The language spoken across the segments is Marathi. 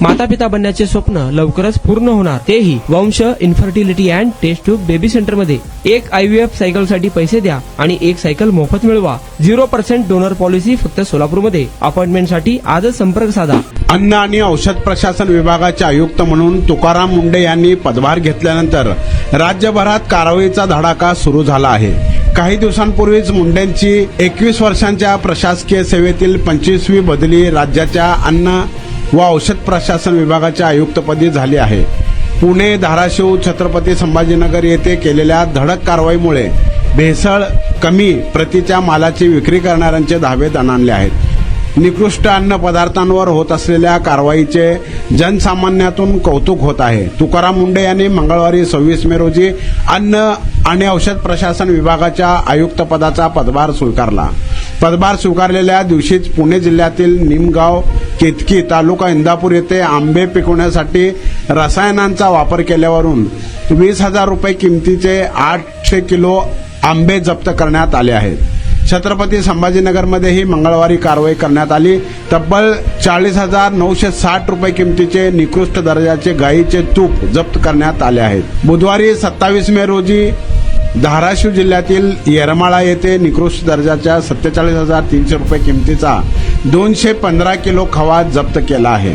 माता पिता बनण्याचे स्वप्न लवकरच पूर्ण होणार, तेही Vansh infertility and test tube baby centre मध्ये। एक IVF सायकल साठी पैसे द्या आणि एक सायकल मोफत मिळवा। 0% डोनर पॉलिसी फक्त सोलापूरमध्ये। अपॉइंटमेंट साठी आजच संपर्क साधा। अन्न आणि औषध प्रशासन विभागाचे आयुक्त म्हणून तुकाराम मुंडे यांनी पदभार घेतल्यानंतर राज्यभरात कारवाईचा धडाका सुरू झाला आहे। काही दिवसांपूर्वीच मुंडेंची 21 वर्षांच्या प्रशासकीय सेवेतील 25वी बदली राज्याच्या अन्न व औषध प्रशासन विभागाच्या आयुक्तपदी झाली आहे। पुणे, धाराशिव, छत्रपती संभाजीनगर येथे केलेल्या धडक कारवाईमुळे भेसळ कमी प्रतीच्या मालाची विक्री करणाऱ्यांचे धाबे दणाणले आहेत। निकृष्ट अन्न पदार्थांवर होत असलेल्या कारवाईचे जनसामान्यातून कौतुक होत आहे। तुकाराम मुंडे यांनी मंगळवारी 26 मे रोजी अन्न आणि औषध प्रशासन विभागाच्या आयुक्त पदाचा पदभार स्वीकारला। पदभार स्वीकारलेल्या दिवशीच पुणे जिल्ह्यातील निमगाव, केतकी, तालुका इंदापूर येथे आंबे पिकवण्यासाठी रसायनांचा वापर केल्यावरून 20,000 रुपये किमतीचे 800 किलो आंबे जप्त करण्यात आले आहेत। छत्रपती संभाजीनगरमध्येही मंगळवारी कारवाई करण्यात आली। तब्बल 40,960 रुपये किमतीचे निकृष्ट दर्जाचे गाईचे तूप जप्त करण्यात आले आहेत। बुधवारी 27 मे रोजी धाराशिव जिल्ह्यातील येरमाळा येथे निकृष्ट दर्जाच्या 47,300 रुपये किमतीचा 215 किलो खवा जप्त केला आहे।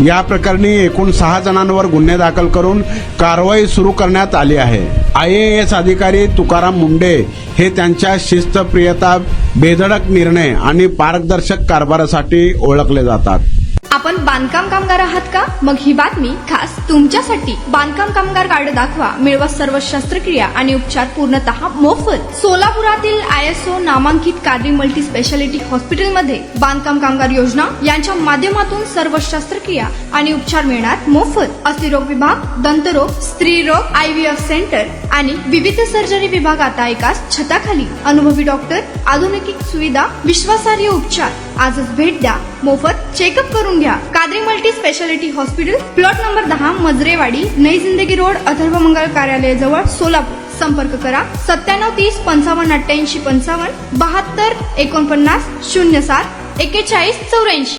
या प्रकरणी एकूण 6 जणांवर गुन्हे दाखल करून कारवाई सुरू करण्यात आली आहे। IAS अधिकारी तुकाराम मुंडे हे त्यांच्या शिस्तप्रियता, बेधडक निर्णय आणि पारदर्शक कारभारासाठी ओळखले जातात। आपण बांधकाम कामगार आहात का? मग ही बातमी खास तुमच्यासाठी। बांधकाम कामगार कार्ड दाखवा, मिळवा सर्व शस्त्रक्रिया आणि उपचार पूर्णतः मोफत। सोलापुरातील ISO नामांकित कादरी मल्टी स्पेशालिटी हॉस्पिटलमध्ये बांधकाम कामगार योजना यांच्या माध्यमातून सर्व शस्त्रक्रिया आणि उपचार मिळणार मोफत। अस्थिरोग विभाग, दंतरोग, स्त्रीरोग, IVF सेंटर आणि विविध सर्जरी विभाग आता एकाच छताखाली। अनुभवी डॉक्टर, आधुनिक सुविधा, विश्वासार्ह उपचार। आजच भेट द्या, मोफत चेकअप करून घ्या। Qadri multi speciality hospital, plot number 10, Majrewadi, नई जिंदगी रोड, अथर्व मंगल कार्यालय जवळ, सोलापूर। संपर्क करा 9730 55 88 55 72 49 07 41 84।